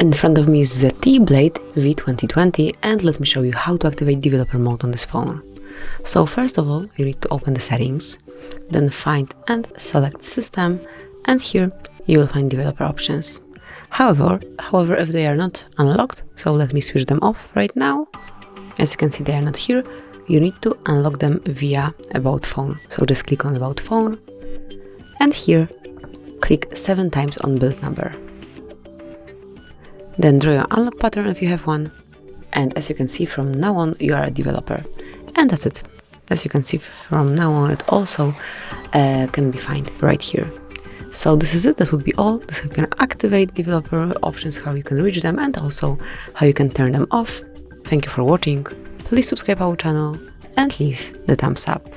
In front of me is ZTE Blade v2020, and let me show you how to activate developer mode on this phone. So first of all, you need to open the settings, then find and select system, and here you will find developer options. However, if they are not unlocked, so let me switch them off right now. As you can see, they are not here. You need to unlock them via About Phone. So just click on About Phone, and here click 7 times on build number. Then draw your unlock pattern if you have one, and as you can see, from now on you are a developer. And that's it. As you can see, from now on it also can be found right here. So this is it, that would be all. This is how you can activate developer options, how you can reach them, and also how you can turn them off. Thank you for watching. Please subscribe our channel and leave the thumbs up.